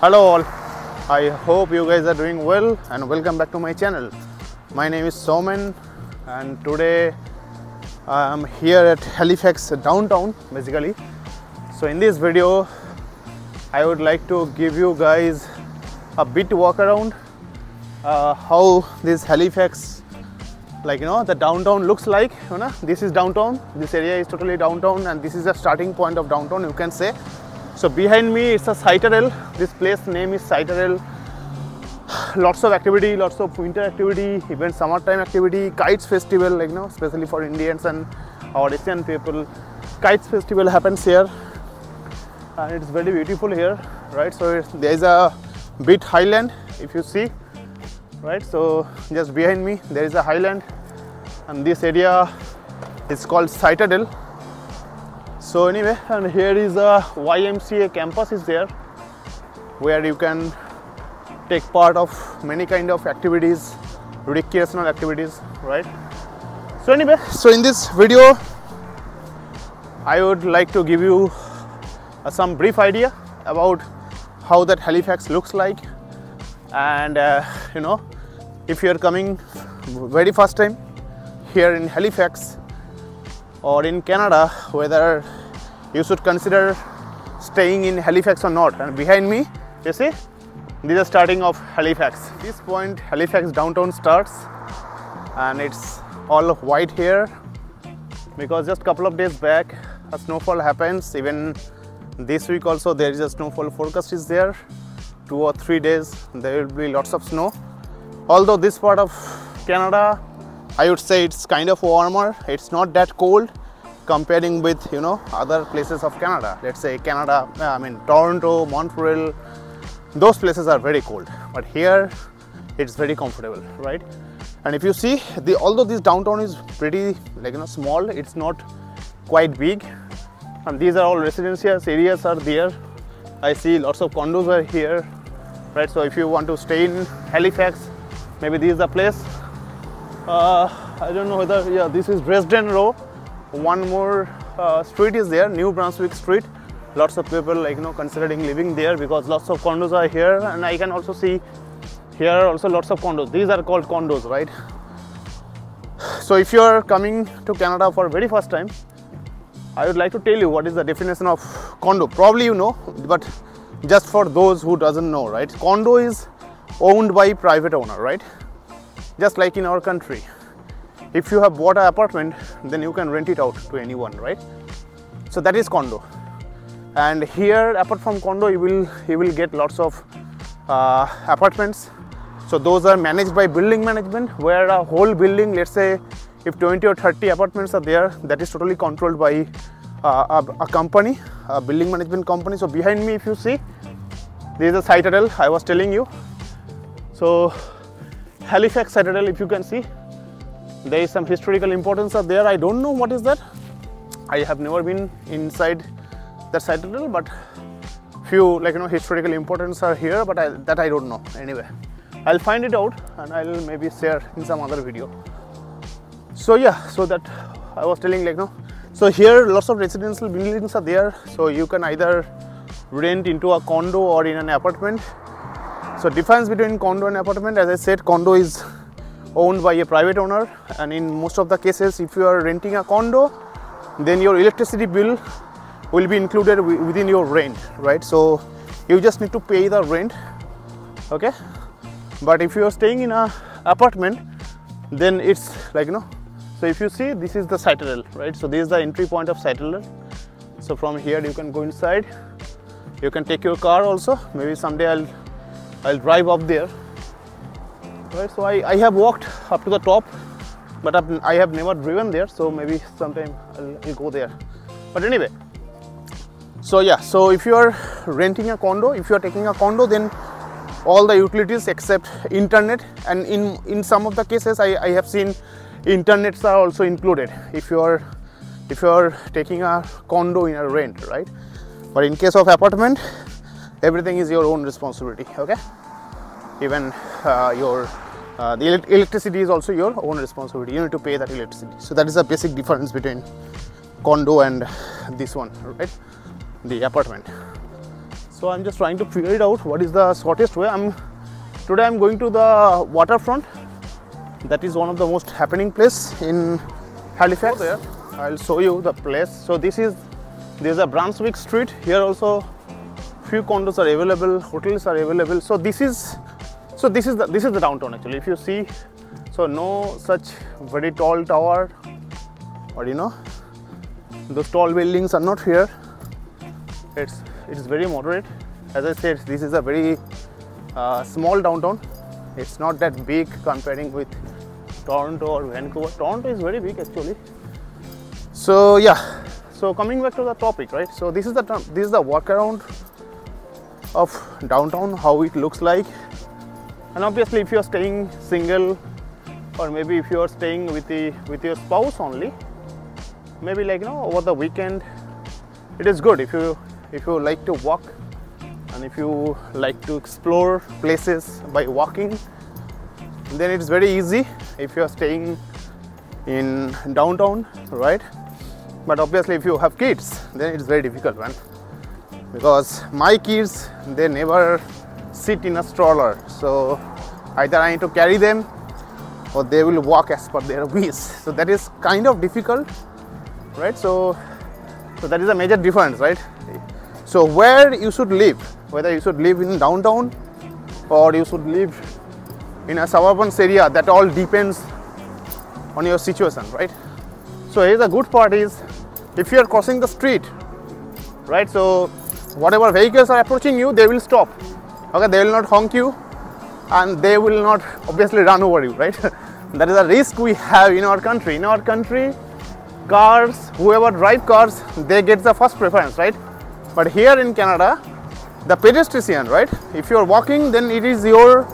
Hello all, I hope you guys are doing well and welcome back to my channel. My name is Soman and today I am here at Halifax downtown basically. So in this video I would like to give you guys a bit walk around how this Halifax, the downtown looks like. This is downtown, this area is totally downtown and this is the starting point of downtown, you can say. So behind me it's a Citadel. This place name is Citadel. Lots of activity, lots of winter activity, even summertime activity, kites festival, especially for Indians and our Asian people. Kites festival happens here and it's very beautiful here, right? So there is a bit highland, if you see, right? So just behind me there is a highland and this area is called Citadel. So anyway, and here is a YMCA campus is there where you can take part of many kind of activities, recreational activities, right? So anyway, so in this video I would like to give you some brief idea about how that Halifax looks like, and if you are coming very first time here in Halifax or in Canada, whether you should consider staying in Halifax or not. And behind me, you see, this is the starting of Halifax. At this point, Halifax downtown starts and it's all white here because just couple of days back a snowfall happens. Even this week also there is a snowfall forecast is there. 2 or 3 days there will be lots of snow. Although this part of Canada, I would say it's kind of warmer. It's not that cold comparing with other places of Canada. Let's say Canada, Toronto, Montreal, those places are very cold. But here it's very comfortable, right? And if you see, although this downtown is pretty small, it's not quite big. And these are all residential areas are there. I see lots of condos are here, right? So if you want to stay in Halifax, maybe this is the place. I don't know whether, this is Dresden Row. One more street is there, New Brunswick Street. Lots of people considering living there because lots of condos are here, and I can also see here are also lots of condos. These are called condos, right? So if you are coming to Canada for very first time, I would like to tell you what is the definition of condo. Probably you know, but just for those who doesn't know, right? Condo is owned by private owner, right? Just like in our country, if you have bought an apartment, then you can rent it out to anyone, right? So that is condo. And here, apart from condo, you will get lots of apartments. So those are managed by building management, where a whole building, let's say if 20 or 30 apartments are there, that is totally controlled by a company, a building management company. So behind me, if you see, there is a Citadel I was telling you. So Halifax Citadel, if you can see, there is some historical importance are there. I don't know what is that. I have never been inside that Citadel, but few historical importance are here, but that I don't know. Anyway, I'll find it out and I'll maybe share in some other video. So yeah, so that I was telling so here lots of residential buildings are there. So you can either rent into a condo or in an apartment. So difference between condo and apartment, as I said, condo is owned by a private owner, and in most of the cases if you are renting a condo, then your electricity bill will be included within your rent, right? So you just need to pay the rent, okay? But if you are staying in a apartment, then it's so if you see, this is the Citadel, right? So this is the entry point of Citadel. So from here you can go inside, you can take your car also. Maybe someday I'll drive up there, right? So I have walked up to the top, but I have never driven there, so maybe sometime I'll go there. But anyway, so yeah, so if you are renting a condo, if you are taking a condo, then all the utilities except internet, and in some of the cases I have seen internets are also included if you are taking a condo in a rent, right? But in case of apartment, everything is your own responsibility, okay? Even the electricity is also your own responsibility. You need to pay that electricity. So that is the basic difference between condo and this one, right? The apartment. So I'm just trying to figure it out what is the shortest way. Today I'm going to the waterfront. That is one of the most happening place in Halifax. There, I'll show you the place. So there's a Brunswick Street. Here also few condos are available, hotels are available. So this is the downtown actually. If you see, so no such very tall tower, or you know, those tall buildings are not here. It's very moderate. As I said, this is a very small downtown. It's not that big comparing with Toronto or Vancouver. Toronto is very big actually. So yeah, so coming back to the topic, right? So this is the walk around of downtown, how it looks like. And obviously if you are staying single, or maybe if you are staying with your spouse only, maybe like, you know, over the weekend, it is good if you like to walk and if you like to explore places by walking, then it's very easy if you are staying in downtown, right? But obviously if you have kids, then it's very difficult, man, because my kids, they never sit in a stroller, so either I need to carry them or they will walk as per their wish. So that is kind of difficult, right? So that is a major difference, right? So where you should live, whether you should live in downtown or you should live in a suburban area, that all depends on your situation, right? So here's the good part is, if you are crossing the street, right, so whatever vehicles are approaching you, they will stop. Okay, they will not honk you and they will not obviously run over you, right? That is a risk we have in our country. In our country, cars, whoever drive cars, they get the first preference, right? But here in Canada, the pedestrian, right, if you are walking, then it is your,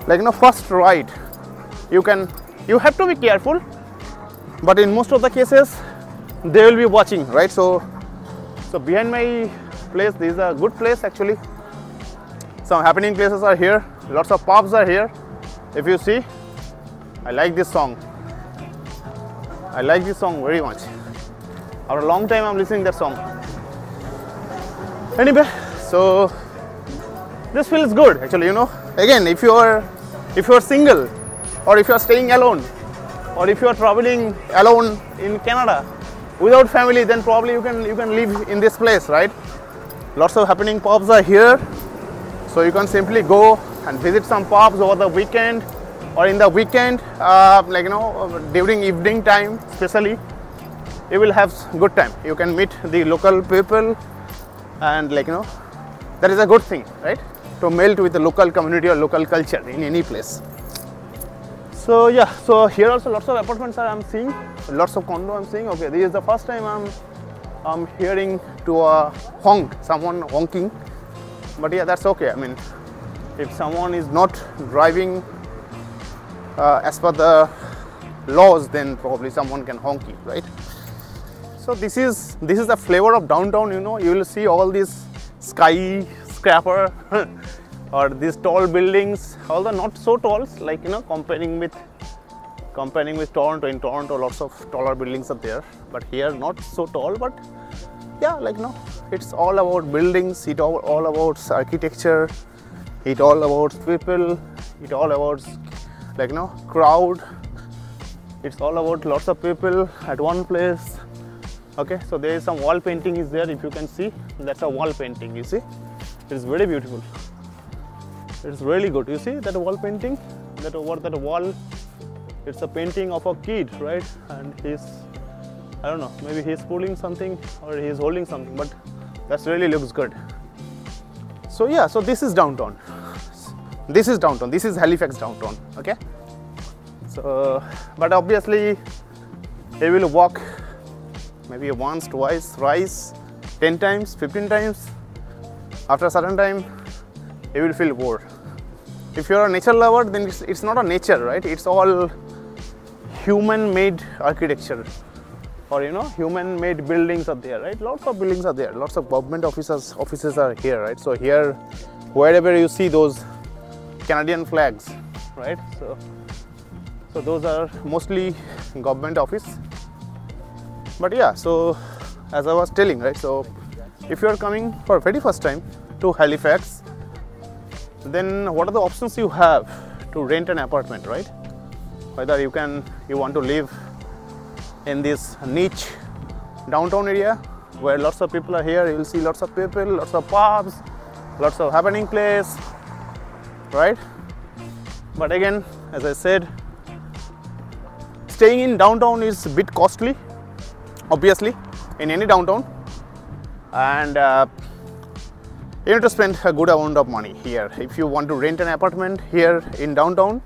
like, you know, first right. You have to be careful, but in most of the cases they will be watching, right? So behind my place, this is a good place actually. Some happening places are here, lots of pubs are here. If you see, I like this song. I like this song very much. After a long time I'm listening to that song. Anyway, so this feels good actually, you know. Again, if you are single, or if you are staying alone, or if you are traveling alone in Canada without family, then probably you can live in this place, right? Lots of happening pubs are here, so you can simply go and visit some pubs over the weekend, or in the weekend, like, you know, during evening time especially, you will have good time. You can meet the local people, and like, you know, that is a good thing, right? To melt with the local community or local culture in any place. So yeah, so here also lots of apartments I'm seeing, lots of condo I'm seeing. Okay, this is the first time I'm hearing to a honk, someone honking, but yeah, that's okay. I mean, if someone is not driving as per the laws, then probably someone can honk you, right? So this is the flavor of downtown, you know. You will see all these skyscraper or these tall buildings, although not so tall, like, you know, comparing with Toronto. In Toronto, lots of taller buildings are there, but here not so tall. But yeah, like, you know, it's all about buildings, it all about architecture, it all about people, it all about, like, you know, crowd. It's all about lots of people at one place. Okay, so there is some wall painting is there. If you can see, that's a wall painting, you see. It's very beautiful. It's really good. You see that wall painting, that over that wall, it's a painting of a kid, right? And he's, I don't know, maybe he's pulling something or he's holding something, but that really looks good. So yeah, so this is downtown. This is downtown. This is Halifax downtown. Okay. So, but obviously, he will walk maybe once, twice, thrice, 10 times, 15 times. After a certain time, you will feel bored. If you are a nature lover, then it's not a nature, right? It's all human-made architecture, or, you know, human-made buildings are there, right? Lots of buildings are there. Lots of government offices are here, right? So here, wherever you see those Canadian flags, right? So those are mostly government office. But yeah, so as I was telling, right? So if you are coming for very first time, to Halifax, then what are the options you have to rent an apartment, right? Whether you want to live in this niche downtown area where lots of people are here, you will see lots of people, lots of pubs, lots of happening place, right? But again, as I said, staying in downtown is a bit costly, obviously, in any downtown, and you need to spend a good amount of money here. If you want to rent an apartment here in downtown,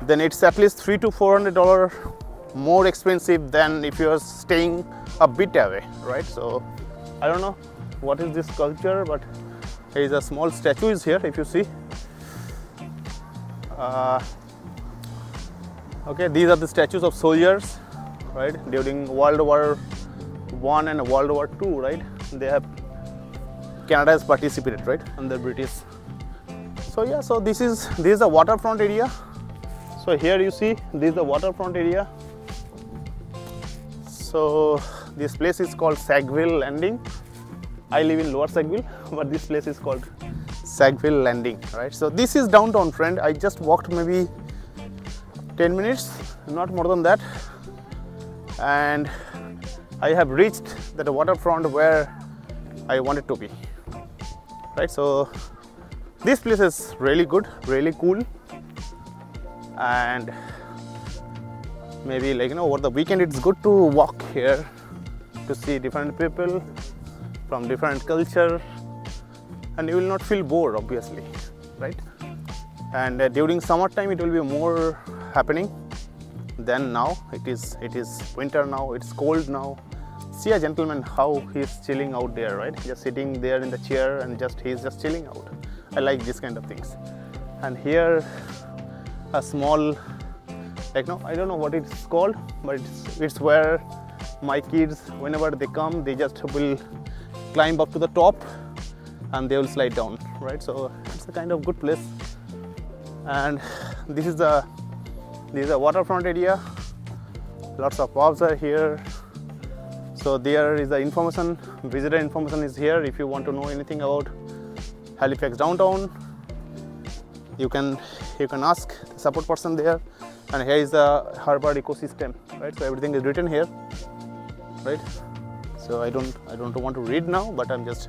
then it's at least $300 to $400 more expensive than if you are staying a bit away, right? So I don't know what is this sculpture, but there is a small statue is here, if you see. Okay, these are the statues of soldiers, right, during World War I and World War II, right? Canada has participated, right, under British. So yeah, so this is a waterfront area. So here you see this is the waterfront area. So this place is called Sackville Landing. I live in Lower Sackville, but this place is called Sackville Landing, right? So this is downtown, friend. I just walked maybe 10 minutes, not more than that, and I have reached that waterfront where I wanted to be, right? So this place is really good, really cool, and maybe, like, over the weekend it's good to walk here to see different people from different culture, and you will not feel bored, obviously, right? And during summertime it will be more happening than now. It is winter now, it's cold now. See a gentleman how he's chilling out there, right? Just sitting there in the chair and he's just chilling out. I like this kind of things. And here a small, I don't know what it's called, but it's where my kids, whenever they come, they just will climb up to the top and they will slide down, right? So it's a kind of good place. And this is a waterfront area. Lots of pubs are here. So there is the information, visitor information is here. If you want to know anything about Halifax downtown, you can ask the support person there. And here is the harbor ecosystem, right? So everything is written here, right? So I don't want to read now, but I'm just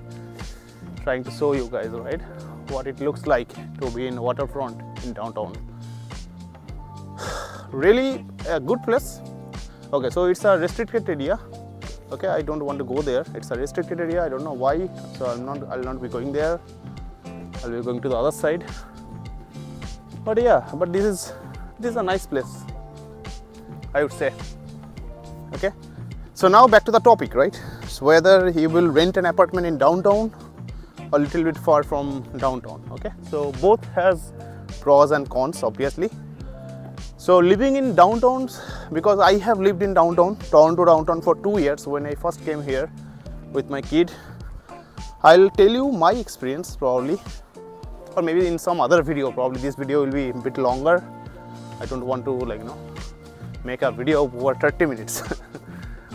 trying to show you guys, right, what it looks like to be in waterfront in downtown. Really a good place. Okay, so it's a restricted area. Okay, I don't want to go there. It's a restricted area. I don't know why. So I'll not be going there. I'll be going to the other side. But yeah, but this is a nice place, I would say. Okay, so now back to the topic, right? So whether you will rent an apartment in downtown or a little bit far from downtown. Okay, so both has pros and cons, obviously. So living in downtowns, because I have lived in Toronto downtown for 2 years when I first came here with my kid. I'll tell you my experience probably, or maybe in some other video. Probably this video will be a bit longer. I don't want to make a video over 30 minutes,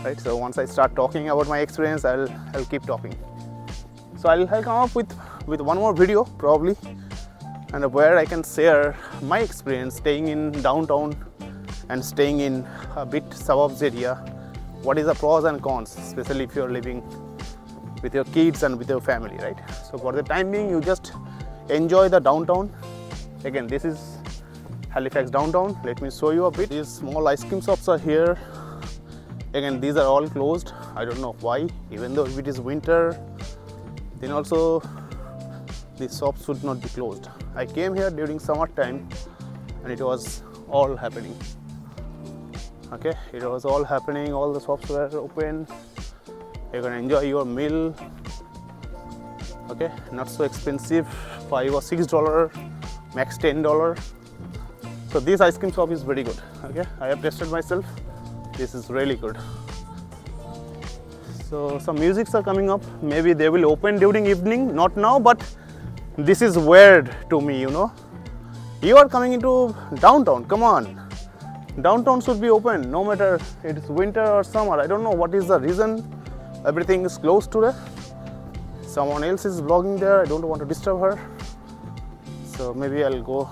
right? So once I start talking about my experience, I'll keep talking. So I'll come up with one more video probably, and where I can share my experience staying in downtown and staying in a bit suburbs area. What is the pros and cons, especially if you're living with your kids and with your family, right? So for the time being, you just enjoy the downtown. Again, this is Halifax downtown. Let me show you a bit. These small ice cream shops are here. Again, these are all closed. I don't know why, even though if it is winter, then also these shops should not be closed. I came here during summertime and it was all happening. Okay, it was all happening, all the shops were open. You can enjoy your meal. Okay, not so expensive, $5 or $6, max $10. So this ice cream shop is very good. Okay, I have tested myself. This is really good. So some musics are coming up. Maybe they will open during evening, not now, but this is weird to me, you know. You are coming into downtown, come on. Downtown should be open, no matter it is winter or summer. I don't know what is the reason everything is closed today. someone else is vlogging there. I don't want to disturb her, so maybe I'll go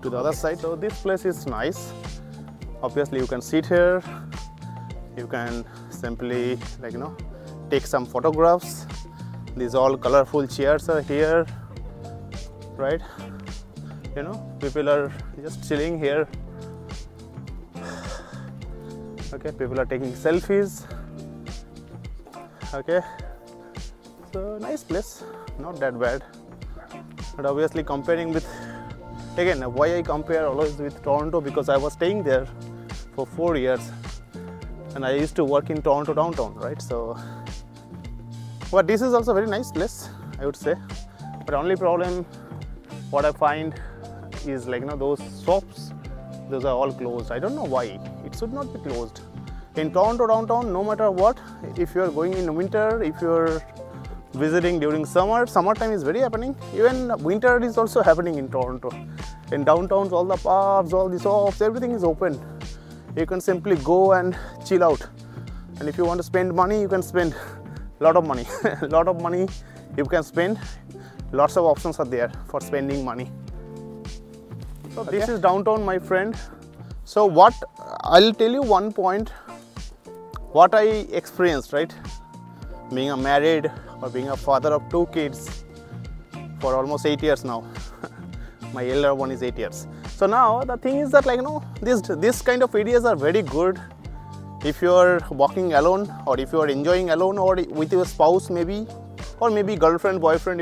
to the other side. So this place is nice. Obviously you can sit here, you can simply take some photographs. These all colorful chairs are here, right? People are just chilling here. Okay, people are taking selfies. Okay, so nice place, not that bad. But obviously comparing with, again, why I compare always with Toronto, because I was staying there for 4 years and I used to work in Toronto downtown, right? So, but this is also a very nice place, I would say. But only problem what I find is those shops, those are all closed. I don't know why. It should not be closed. In Toronto downtown, no matter what, if you are going in winter, if you are visiting during summertime is very happening. Even winter is also happening in Toronto. In downtowns, all the pubs, all the shops, everything is open. You can simply go and chill out. And if you want to spend money, you can spend a lot of money. A lot of money you can spend. Lots of options are there for spending money. So this is downtown, my friend. So what I'll tell you one point, what I experienced, right? Being a married or being a father of 2 kids for almost 8 years now. My elder one is 8 years. So now the thing is that this kind of areas are very good if you are walking alone, or if you are enjoying alone, or with your spouse maybe, or maybe girlfriend, boyfriend,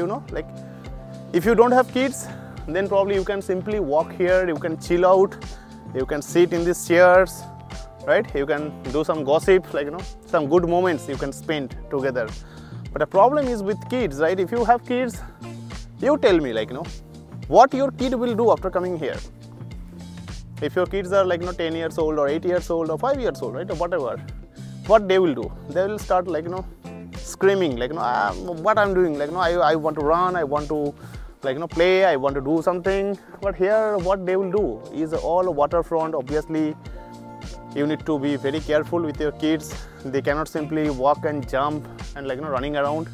If you don't have kids, then probably you can simply walk here, you can chill out, you can sit in these chairs, right? You can do some gossip, some good moments you can spend together. But the problem is with kids, right? If you have kids, you tell me, what your kid will do after coming here. If your kids are 10 years old or 8 years old or 5 years old, right, or whatever, what they will do? They will start screaming, what I'm doing, I want to run, I want to play, I want to do something. But here what they will do is all waterfront. Obviously you need to be very careful with your kids. They cannot simply walk and jump and running around.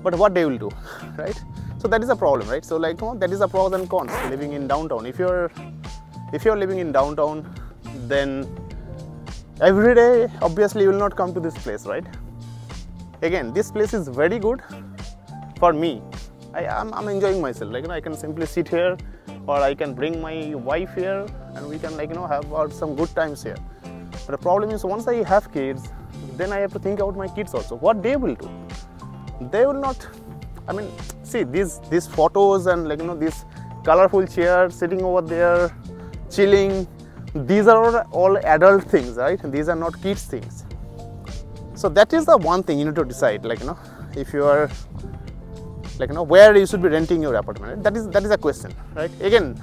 But what they will do, right? So that is a problem, right? So that is the pros and cons living in downtown. If you're living in downtown, then every day obviously you will not come to this place, right? Again, this place is very good for me. I'm enjoying myself. I can simply sit here, or I can bring my wife here, and we can have some good times here. But the problem is, once I have kids, then I have to think about my kids also. What they will do? They will not. I mean, see these photos and these colorful chairs sitting over there, chilling. These are all adult things, right? These are not kids things. So that is the one thing you need to decide. If you are where you should be renting your apartment. Right? That is a question, right? Again,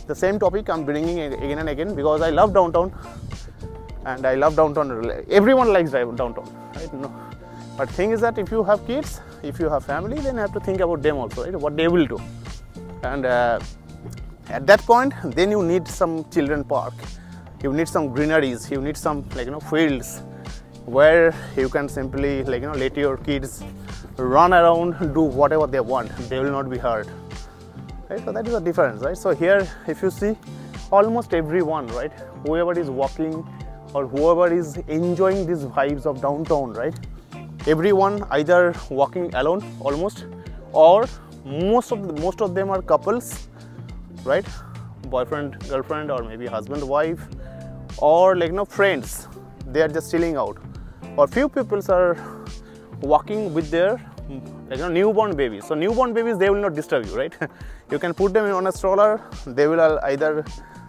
the same topic I'm bringing again and again, because I love downtown, and I love downtown. Everyone likes downtown, right? No. But thing is that if you have kids, if you have family, then you have to think about them also, right? What they will do. And at that point, then you need some children park. You need some greeneries. You need some fields where you can simply let your kids run around, do whatever they want. They will not be hurt, right? So that is the difference, right? So here, if you see, almost everyone, right, whoever is walking or whoever is enjoying these vibes of downtown, right, everyone either walking alone almost, or most of them are couples, right? Boyfriend, girlfriend, or maybe husband, wife, or friends. They are just chilling out. Or few people are walking with their newborn babies. So newborn babies, they will not disturb you, right? You can put them on a stroller. They will either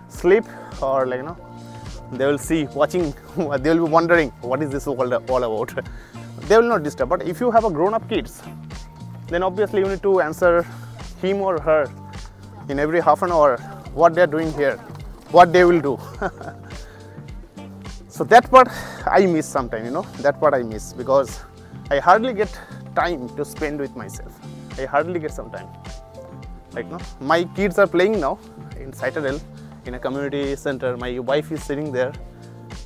sleep, or they will see, watching. They will be wondering, what is this all about? They will not disturb. But if you have a grown-up kids, then obviously you need to answer him or her in every half an hour what they are doing here, what they will do. So that part I miss sometimes, that part I miss, because I hardly get time to spend with myself. I hardly get some time. My kids are playing now in Citadel, in a community center. My wife is sitting there.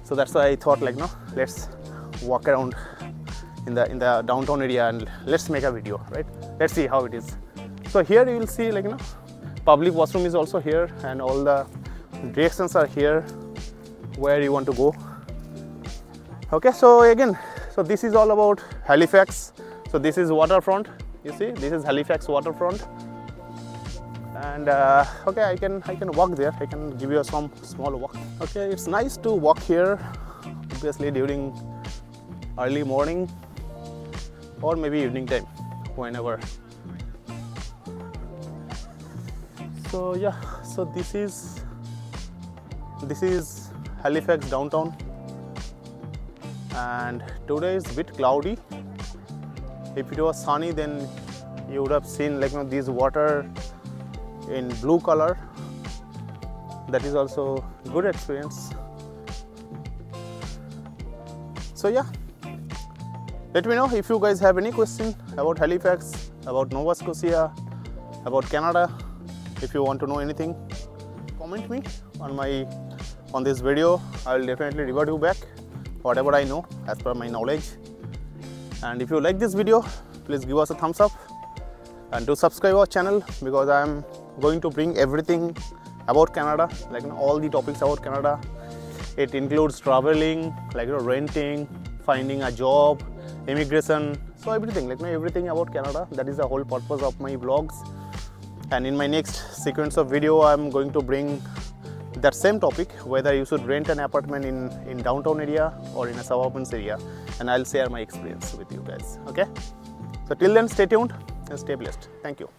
So that's why I thought let's walk around in the downtown area, and let's make a video, right? Let's see how it is. So here you will see, like, you know, public washroom is also here, and all the directions are here where you want to go. Okay, so again, so this is all about Halifax. So this is waterfront, you see, this is Halifax waterfront. And okay, I can walk there. I can give you some small walk. Okay, it's nice to walk here, obviously during early morning or maybe evening time, whenever. So yeah, so this is Halifax downtown, and today is a bit cloudy. If it was sunny, then you would have seen, like, you know, this water in blue color. That is also good experience. So yeah, let me know if you guys have any question about Halifax, about Nova Scotia, about Canada. If you want to know anything, comment me on this video. I will definitely revert you back whatever I know as per my knowledge. And if you like this video, please give us a thumbs up and do subscribe our channel, because I am going to bring everything about Canada, like, you know, all the topics about Canada. It includes traveling, like, you know, renting, finding a job, immigration, so everything, like, you know, everything about Canada. That is the whole purpose of my vlogs. And in my next sequence of video, I am going to bring that same topic, whether you should rent an apartment in downtown area or in a suburban area, and I'll share my experience with you guys. Okay, so till then, stay tuned and stay blessed. Thank you.